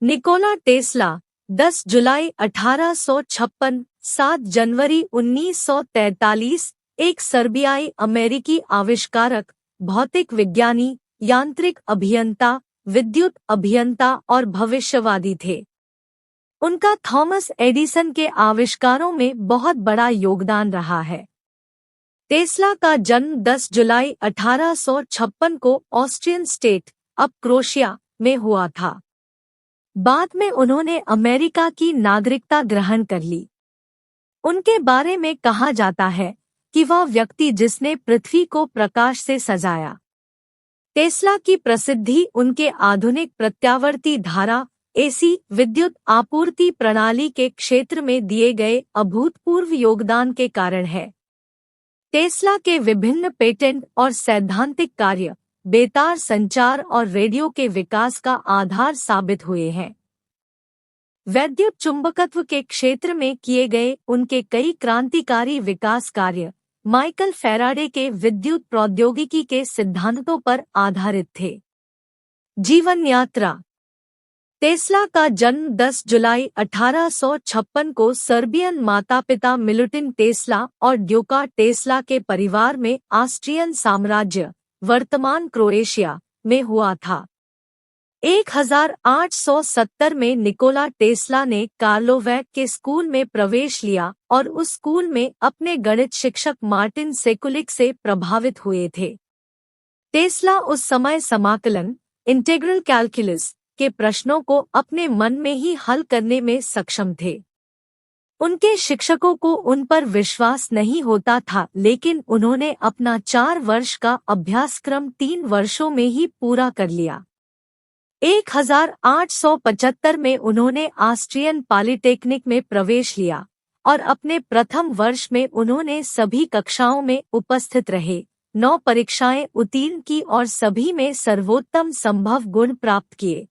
Nikola Tesla 10 जुलाई 1856, 7 जनवरी 1943 एक सर्बियाई अमेरिकी आविष्कारक, भौतिक विज्ञानी, यांत्रिक अभियंता, विद्युत अभियंता और भविष्यवादी थे। उनका थॉमस एडिसन के आविष्कारों में बहुत बड़ा योगदान रहा है। टेस्ला का जन्म 10 जुलाई 1856 को ऑस्ट्रियन स्टेट, अब क्रोएशिया, में हुआ था। बाद में उन्होंने अमेरिका की नागरिकता ग्रहण कर ली। उनके बारे में कहा जाता है कि वह व्यक्ति जिसने पृथ्वी को प्रकाश से सजाया। टेस्ला की प्रसिद्धि उनके आधुनिक प्रत्यावर्ती धारा एसी विद्युत आपूर्ति प्रणाली के क्षेत्र में दिए गए अभूतपूर्व योगदान के कारण है। टेस्ला के विभिन्न पेटेंट और सैद्धांतिक कार्य बेतार संचार और रेडियो के विकास का आधार साबित हुए हैं। वैद्युत चुंबकत्व के क्षेत्र में किए गए उनके कई क्रांतिकारी विकास कार्य माइकल फैराडे के विद्युत प्रौद्योगिकी के सिद्धांतों पर आधारित थे। जीवन यात्रा। टेस्ला का जन्म 10 जुलाई 1856 को सर्बियन माता-पिता मिलुटिन टेस्ला और ड्यूका टेस्ला के परिवार में ऑस्ट्रियन साम्राज्य, वर्तमान क्रोएशिया, में हुआ था। 1870 में निकोला टेस्ला ने कार्लोवैक के स्कूल में प्रवेश लिया और उस स्कूल में अपने गणित शिक्षक मार्टिन सेकुलिक से प्रभावित हुए थे। टेस्ला उस समय समाकलन, इंटीग्रल कैलकुलस, के प्रश्नों को अपने मन में ही हल करने में सक्षम थे। उनके शिक्षकों को उन पर विश्वास नहीं होता था, लेकिन उन्होंने अपना 4 वर्ष का अभ्यासक्रम 3 वर्षों में ही पूरा कर लिया। 1875 में उन्होंने ऑस्ट्रियन पॉलिटेक्निक में प्रवेश लिया और अपने प्रथम वर्ष में उन्होंने सभी कक्षाओं में उपस्थित रहे, 9 परीक्षाएं उत्तीर्ण की और सभी में सर्वोत्तम संभव गुण प्राप्त किए।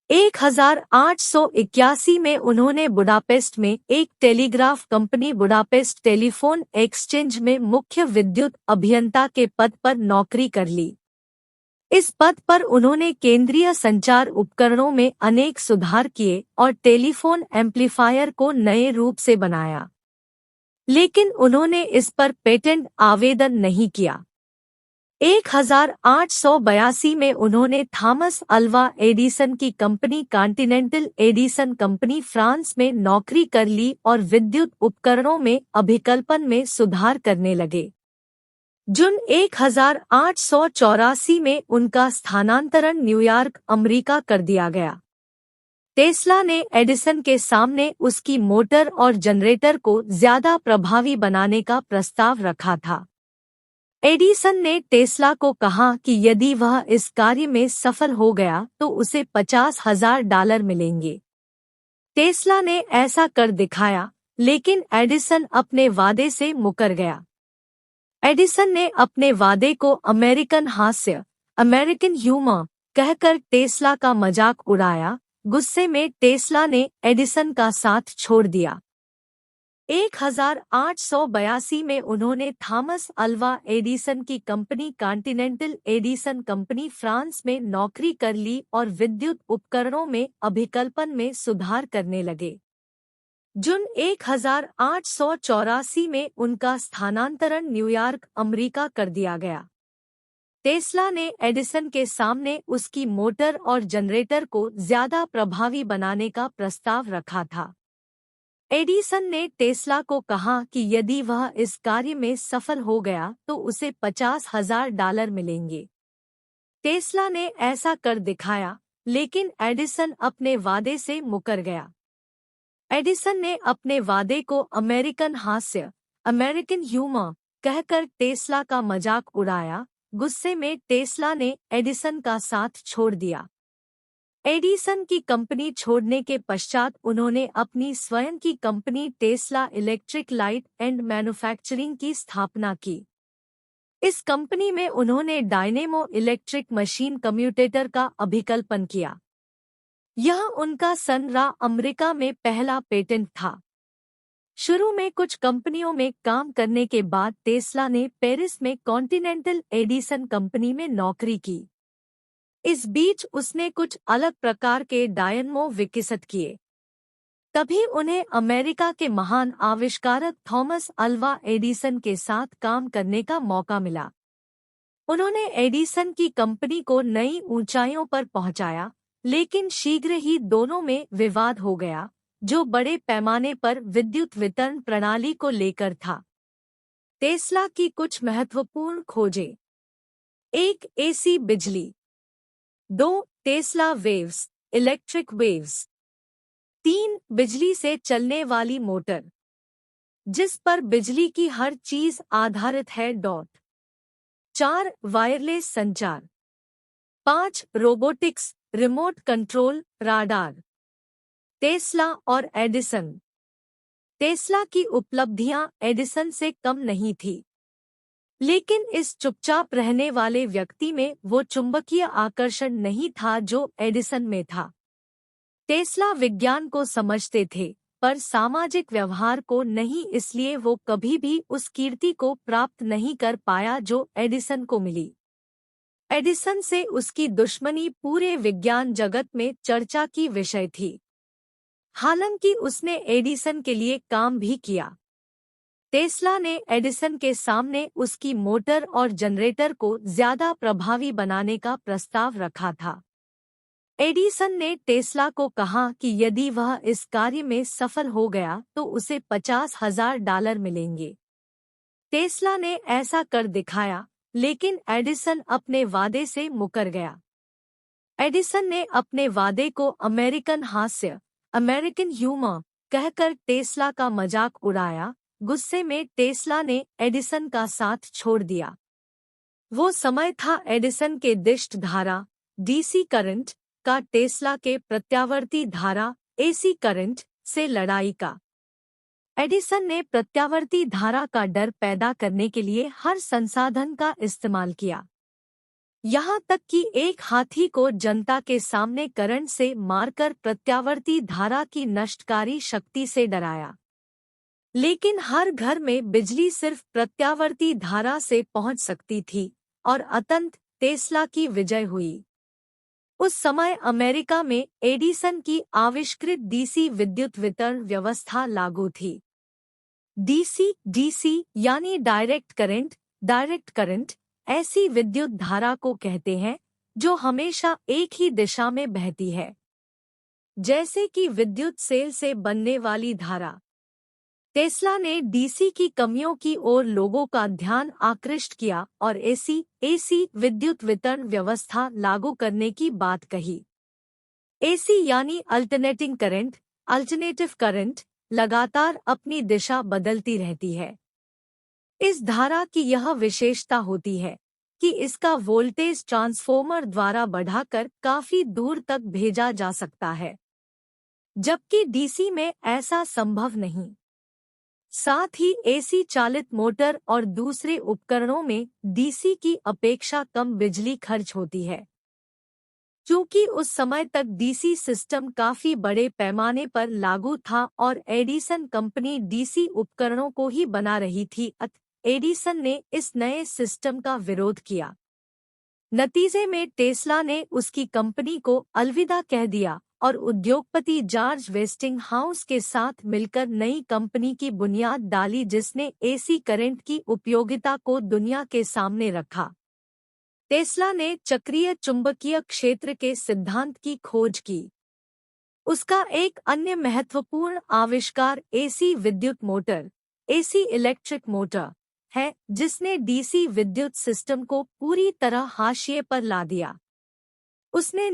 1881 में उन्होंने बुडापेस्ट में एक telegraph company Budapest telephone exchange में मुख्य विद्युत अभियंता के पद पर नौकरी कर ली। इस पद पर उन्होंने केंद्रीय संचार उपकरणों में अनेक सुधार किए और टेलीफोन एम्पलीफायर को नए रूप से बनाया, लेकिन उन्होंने इस पर पेटेंट आवेदन नहीं किया। 1882 में उन्होंने थॉमस अल्वा एडिसन की company continental Edison company France में नौकरी कर ली और विद्युत उपकरणों में अभिकल्पन में सुधार करने लगे। जून 1884 में उनका स्थानांतरण न्यूयॉर्क, अमेरिका कर दिया गया। टेस्ला ने एडिसन के सामने उसकी मोटर और जनरेटर को ज्यादा प्रभावी बनाने का प्रस्ताव रखा था। एडिसन ने टेस्ला को कहा कि यदि वह इस कार्य में सफल हो गया तो उसे $50,000 मिलेंगे। टेस्ला ने ऐसा कर दिखाया, लेकिन एडिसन अपने वादे से मुकर गया। एडिसन ने अपने वादे को अमेरिकन हास्य, अमेरिकन ह्यूमर, कहकर टेस्ला का मजाक उड़ाया। गुस्से में टेस्ला ने एडिसन का साथ छोड़ दिया। 1882 में उन्होंने थॉमस अल्वा एडिसन की company continental Edison company France में नौकरी कर ली और विद्युत उपकरणों में अभिकल्पन में सुधार करने लगे। जून 1884 में उनका स्थानांतरण न्यूयॉर्क, अमेरिका कर दिया गया। टेस्ला ने एडिसन के सामने उसकी मोटर और जनरेटर को ज्यादा प्रभावी बनाने का प्रस्ताव रखा था। एडिसन ने टेस्ला को कहा कि यदि वह इस कार्य में सफल हो गया तो उसे $50,000 मिलेंगे। टेस्ला ने ऐसा कर दिखाया, लेकिन एडिसन अपने वादे से मुकर गया। एडिसन ने अपने वादे को अमेरिकन हास्य, अमेरिकन ह्यूमर, कहकर टेस्ला का मजाक उड़ाया। गुस्से में टेस्ला ने एडिसन का साथ छोड़ दिया। एडिसन की कंपनी छोड़ने के पश्चात उन्होंने अपनी स्वयं की company Tesla electric light and manufacturing की स्थापना की। इस कंपनी में उन्होंने डायनेमो इलेक्ट्रिक मशीन कम्यूटेटर का अभिकल्पन किया। यह उनका अमेरिका में पहला पेटेंट था। शुरू में कुछ कंपनियों में काम करने के बाद टेस्ला ने पेरिस में कॉन्टिनेंटल एडिसन कंपनी में नौकरी की। इस बीच उसने कुछ अलग प्रकार के डायनमो विकसित किए। तभी उन्हें अमेरिका के महान आविष्कारक थॉमस अल्वा एडिसन के साथ काम करने का मौका मिला। उन्होंने एडिसन की कंपनी को नई ऊंचाइयों पर पहुंचाया, लेकिन शीघ्र ही दोनों में विवाद हो गया, जो बड़े पैमाने पर विद्युत वितरण प्रणाली को लेकर था। टेस्ला की कुछ महत्वपूर्ण खोजें। 1. एसी बिजली। 2. Tesla waves, electric waves. 3. बिजली से चलने वाली मोटर, जिस पर बिजली की हर चीज आधारित है। 4. वायरलेस संचार। 5. Robotics, remote control, radar. Tesla और एडिसन। टेस्ला की उपलब्धियां एडिसन से कम नहीं थी, लेकिन इस चुपचाप रहने वाले व्यक्ति में वो चुंबकीय आकर्षण नहीं था जो एडिसन में था। टेस्ला विज्ञान को समझते थे, पर सामाजिक व्यवहार को नहीं, इसलिए वो कभी भी उस कीर्ति को प्राप्त नहीं कर पाया जो एडिसन को मिली। एडिसन से उसकी दुश्मनी पूरे विज्ञान जगत में चर्चा की विषय थी। हालांकि उसने एडिसन के लिए काम भी किया। टेस्ला ने एडिसन के सामने उसकी मोटर और जनरेटर को ज्यादा प्रभावी बनाने का प्रस्ताव रखा था। एडिसन ने टेस्ला को कहा कि यदि वह इस कार्य में सफल हो गया तो उसे $50,000 मिलेंगे। टेस्ला ने ऐसा कर दिखाया, लेकिन एडिसन अपने वादे से मुकर गया। एडिसन ने अपने वादे को अमेरिकन हास्य, अमेरिकन ह्यूमर कहकर टेस्ला का मजाक उड़ाया। गुस्से में टेस्ला ने एडिसन का साथ छोड़ दिया। वो समय था एडिसन के दिष्ट धारा, डीसी करंट का टेस्ला के प्रत्यावर्ती धारा, एसी करंट से लड़ाई का। एडिसन ने प्रत्यावर्ती धारा का डर पैदा करने के लिए हर संसाधन का इस्तेमाल किया, यहाँ तक कि एक हाथी को जनता के सामने करंट से मारकर प्रत्यावर्ती धारा की नष्टकारी शक्ति से डराया। लेकिन हर घर में बिजली सिर्फ प्रत्यावर्ती धारा से पहुंच सकती थी, और अंततः टेस्ला की विजय हुई। उस समय अमेरिका में एडिसन की आविष्कृत डीसी विद्युत वितरण व्यवस्था लागू थी। डीसी यानी डायरेक्ट करंट ऐसी विद्युत धारा को कहते हैं जो हमेशा एक ही दिशा में बहती है, जैसे कि विद्युत सेल से बनने वाली धारा। टेस्ला ने डीसी की कमियों की ओर लोगों का ध्यान आकृष्ट किया और एसी विद्युत वितरण व्यवस्था लागू करने की बात कही। एसी यानी अल्टरनेटिव करंट लगातार अपनी दिशा बदलती रहती है। इस धारा की यह विशेषता होती है कि इसका वोल्टेज ट्रांसफॉर्मर द्वारा बढ़ाकर काफी दूर तक भेजा जा सकता है, जबकि डीसी में ऐसा संभव नहीं। साथ ही एसी चालित मोटर और दूसरे उपकरणों में डीसी की अपेक्षा कम बिजली खर्च होती है। क्योंकि उस समय तक डीसी सिस्टम काफी बड़े पैमाने पर लागू था और एडिसन कंपनी डीसी उपकरणों को ही बना रही थी, अतः एडिसन ने इस नए सिस्टम का विरोध किया। नतीजे में टेस्ला ने उसकी कंपनी को अलविदा कह दिया और उद्योगपति जॉर्ज वेस्टिंगहाउस के साथ मिलकर नई कंपनी की बुनियाद डाली, जिसने एसी करंट की उपयोगिता को दुनिया के सामने रखा। टेस्ला ने चक्रीय चुंबकीय क्षेत्र के सिद्धांत की खोज की। उसका एक अन्य महत्वपूर्ण आविष्कार एसी विद्युत मोटर, एसी इलेक्ट्रिक मोटर है, जिसने डीसी विद्युत सिस्टम को पूरी तरह हाशिए पर ला दिया। उसने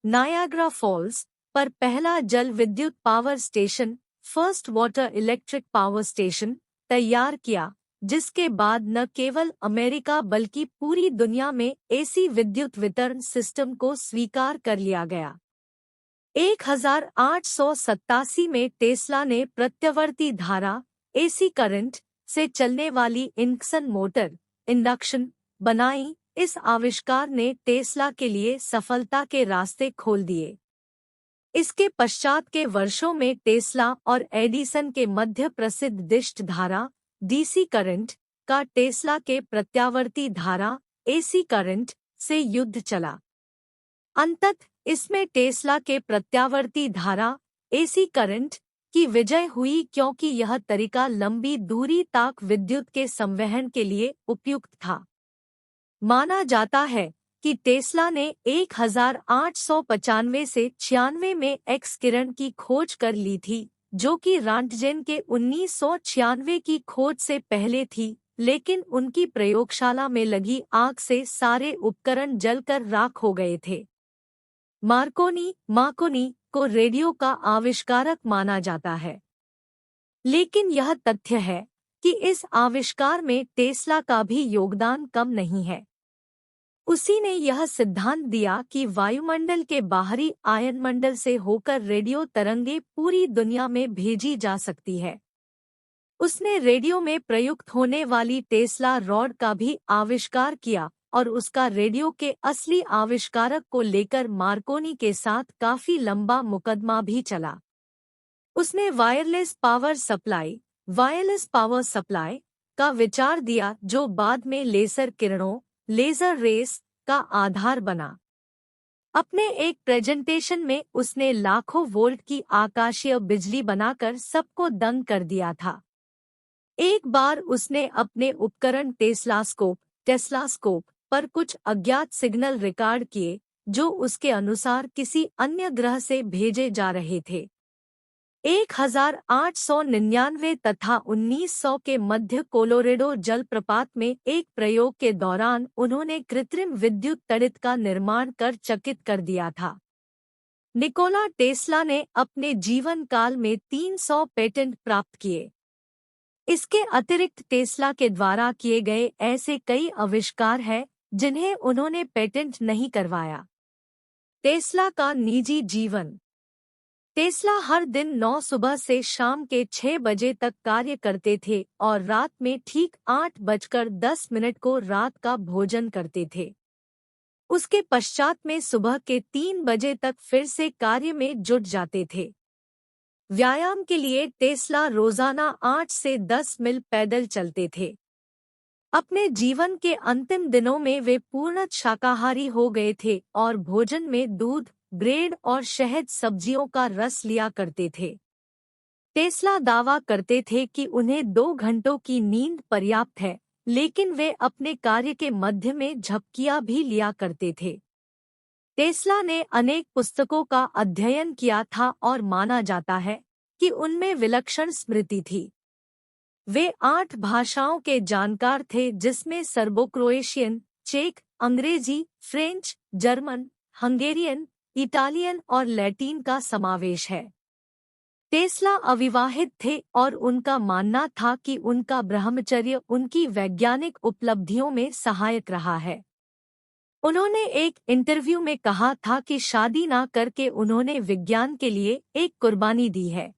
नायाग्रा फॉल्स पर पहला जल विद्युत power station, first water electric power station तैयार किया, जिसके बाद न केवल अमेरिका बल्कि पूरी दुनिया में एसी विद्युत वितरण सिस्टम को स्वीकार कर लिया गया। 1887 में टेस्ला ने प्रत्यावर्ती धारा, एसी करंट से चलने वाली इंडक्शन बनाई। इस आविष्कार ने टेस्ला के लिए सफलता के रास्ते खोल दिए। इसके पश्चात के वर्षों में टेस्ला और एडिसन के मध्य प्रसिद्ध दिष्ट धारा, डीसी करंट का टेस्ला के प्रत्यावर्ती धारा, एसी करंट से युद्ध चला। अंततः इसमें टेस्ला के प्रत्यावर्ती धारा एसी करंट की विजय हुई, क्योंकि यह तरीका लंबी दूरी तक विद्युत के संवहन के लिए उपयुक्त था। माना जाता है कि टेस्ला ने 1895 से 96 में एक्स किरण की खोज कर ली थी, जो कि रॉन्टगेन के 1996 की खोज से पहले थी, लेकिन उनकी प्रयोगशाला में लगी आग से सारे उपकरण जलकर राख हो गए थे। मार्कोनी को रेडियो का आविष्कारक माना जाता है, लेकिन यह तथ्य है कि इस आविष्कार में टेस्ला का भी योगदान कम नहीं है। उसी ने यह सिद्धांत दिया कि वायुमंडल के बाहरी आयनमंडल से होकर रेडियो तरंगें पूरी दुनिया में भेजी जा सकती है। उसने रेडियो में प्रयुक्त होने वाली टेस्ला रॉड का भी आविष्कार किया और उसका रेडियो के असली आविष्कारक को लेकर मार्कोनी के साथ काफी लंबा मुकदमा भी चला। उसने वायरलेस पावर सप्लाई का विचार दिया, जो बाद में लेजर किरणों लेजर रेस का आधार बना। अपने एक प्रेजेंटेशन में उसने लाखों वोल्ट की आकाशीय बिजली बनाकर सबको दंग कर दिया था। एक बार उसने अपने उपकरण टेस्लास्कोप पर कुछ अज्ञात सिग्नल रिकॉर्ड किए, जो उसके अनुसार किसी अन्य ग्रह से भेजे जा रहे थे। 1899 तथा 1900 के मध्य कोलोरेडो जलप्रपात में एक प्रयोग के दौरान उन्होंने कृत्रिम विद्युत तड़ित का निर्माण कर चकित कर दिया था। निकोला टेस्ला ने अपने जीवन काल में 300 पेटेंट प्राप्त किए। इसके अतिरिक्त टेस्ला के द्वारा किए गए ऐसे कई आविष्कार हैं जिन्हें उन्होंने पेटेंट नहीं करवाया। टेस्ला का निजी जीवन। टेस्ला हर दिन 9 सुबह से शाम के 6 बजे तक कार्य करते थे और रात में ठीक 8:10 को रात का भोजन करते थे। उसके पश्चात में सुबह के 3 बजे तक फिर से कार्य में जुट जाते थे। व्यायाम के लिए टेस्ला रोजाना 8 से 10 मील पैदल चलते थे। अपने जीवन के अंतिम दिनों में वे पूर्णतः शाकाहारी हो गए थे और भोजन में दूध, ब्रेड और शहद सब्जियों का रस लिया करते थे। टेस्ला दावा करते थे कि उन्हें 2 घंटों की नींद पर्याप्त है, लेकिन वे अपने कार्य के मध्य में झपकियां भी लिया करते थे। टेस्ला ने अनेक पुस्तकों का अध्ययन किया था और माना जाता है कि उनमें विलक्षण स्मृति थी। वे 8 भाषाओं के जानकार थे, जिसमें सर्बो क्रोएशियन, चेक, अंग्रेजी, फ्रेंच, जर्मन, हंगेरियन, इटालियन और लैटिन का समावेश है। टेस्ला अविवाहित थे और उनका मानना था कि उनका ब्रह्मचर्य उनकी वैज्ञानिक उपलब्धियों में सहायक रहा है। उन्होंने एक इंटरव्यू में कहा था कि शादी न करके उन्होंने विज्ञान के लिए एक कुर्बानी दी है।